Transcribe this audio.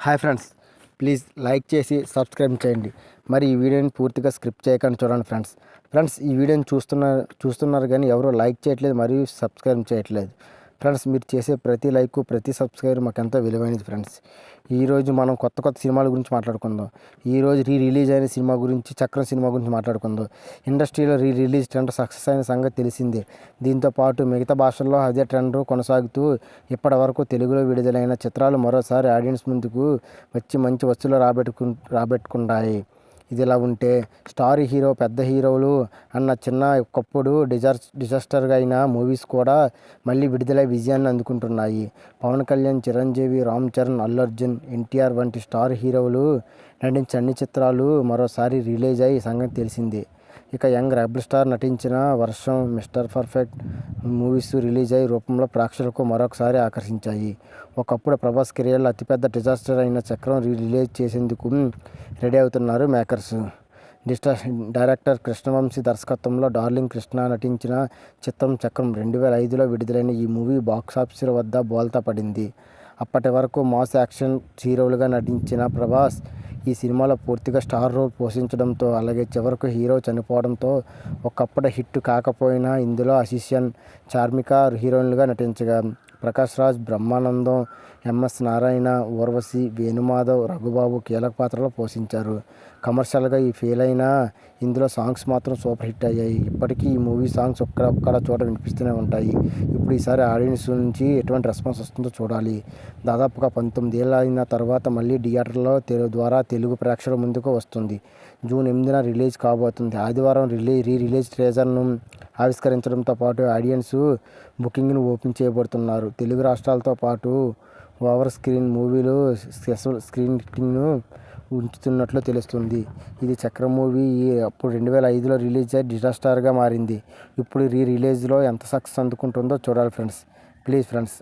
Hi friends, please like చేసి subscribe చేయండి. మరి ఈ వీడియోని పూర్తిగా స్క్రిప్ట్ చేయకుండా చూడండి ఫ్రెండ్స్. ఈ వీడియోని చూస్తున్నారు కానీ ఎవరు లైక్ చేయట్లేదు మరియు సబ్స్క్రైబ్ చేయట్లేదు. ఫ్రెండ్స్, మీరు చేసే ప్రతి లైక్ ప్రతి సబ్స్క్రైబ్ మాకు ఎంతో విలువైనది ఫ్రెండ్స్. ఈరోజు మనం కొత్త సినిమాల గురించి మాట్లాడుకుందాం. ఈరోజు రిలీజ్ అయిన సినిమా గురించి, చక్రం సినిమా గురించి మాట్లాడుకుందాం. ఇండస్ట్రీలో రిలీజ్ ట్రెండ్ సక్సెస్ అయిన సంగతి తెలిసిందే. దీంతో పాటు మిగతా భాషల్లో అదే ట్రెండ్ కొనసాగుతూ ఇప్పటి వరకు తెలుగులో విడుదలైన చిత్రాలు మరోసారి ఆడియన్స్ ముందుకు వచ్చి మంచి వసూళ్లు రాబెట్టుకుంటాయి. ఇదిలా ఉంటే స్టార్ హీరో, పెద్ద హీరోలు అన్న చిన్న ఒకప్పుడు డిజాస్టర్గా అయిన మూవీస్ కూడా మళ్ళీ విడుదలై విజయాన్ని అందుకుంటున్నాయి. పవన్ కళ్యాణ్, చిరంజీవి, రామ్ చరణ్, అల్లు అర్జున్, ఎన్టీఆర్ వంటి స్టార్ హీరోలు నటించిన అన్ని చిత్రాలు మరోసారి రిలీజ్ అయ్యే సంగతి తెలిసిందే. ఇక యంగ్ రెబల్ స్టార్ నటించిన వర్షం, మిస్టర్ పర్ఫెక్ట్ మూవీస్ రిలీజ్ అయ్యే రూపంలో ప్రేక్షకులకు మరొకసారి ఆకర్షించాయి. ఒకప్పుడు ప్రభాస్ కెరియర్లో అతిపెద్ద డిజాస్టర్ అయిన చక్రం రిలీజ్ చేసేందుకు రెడీ అవుతున్నారు మేకర్స్. డైరెక్టర్ కృష్ణవంశీ దర్శకత్వంలో డార్లింగ్ కృష్ణ నటించిన చిత్రం చక్రం 2005లో విడుదలైన ఈ మూవీ బాక్సాఫీస్ వద్ద బోల్తా పడింది. అప్పటి వరకు మాస్ యాక్షన్ హీరోలుగా నటించిన ప్రభాస్ ఈ సినిమాలో పూర్తిగా స్టార్ రోల్ పోషించడంతో, అలాగే చివరకు హీరో చనిపోవడంతో ఒకప్పుడు హిట్ కాకపోయినా ఇందులో అసిషన్, చార్మిక హీరోయిన్లుగా నటించగా ప్రకాష్ రాజ్, బ్రహ్మానందం, ఎంఎస్ నారాయణ, ఊర్వశి, వేణుమాధవ్, రఘుబాబు కీలక పాత్రలో పోషించారు. కమర్షియల్గా ఈ ఫెయిల్ అయినా ఇందులో సాంగ్స్ మాత్రం సూపర్ హిట్ అయ్యాయి. ఇప్పటికీ ఈ మూవీ సాంగ్స్ ఒక్కడ చోట వినిపిస్తూనే ఉంటాయి. ఇప్పుడు ఈసారి ఆడియన్స్ నుంచి ఎటువంటి రెస్పాన్స్ వస్తుందో చూడాలి. దాదాపుగా 19 ఏళ్ళు అయిన తర్వాత మళ్ళీ థియేటర్లో ద్వారా తెలుగు ప్రేక్షకుల ముందుకు వస్తుంది. జూన్ 8న రిలీజ్ కాబోతుంది. ఆదివారం రిలీజ్ ట్రేజర్ను ఆవిష్కరించడంతో పాటు ఆడియన్స్ బుకింగ్ను ఓపెన్ చేయబోతున్నారు. తెలుగు రాష్ట్రాలతో పాటు ఓవర్ స్క్రీన్ మూవీలు స్పెషల్ స్క్రీనింగ్ను ఉంచుతున్నట్లు తెలుస్తుంది. ఇది చక్రం మూవీ అప్పుడు 2005లో రిలీజ్ అయ్యి డిజాస్టర్గా మారింది. ఇప్పుడు రిలీజ్లో ఎంత సక్సెస్ అందుకుంటుందో చూడాలి ఫ్రెండ్స్. Please friends,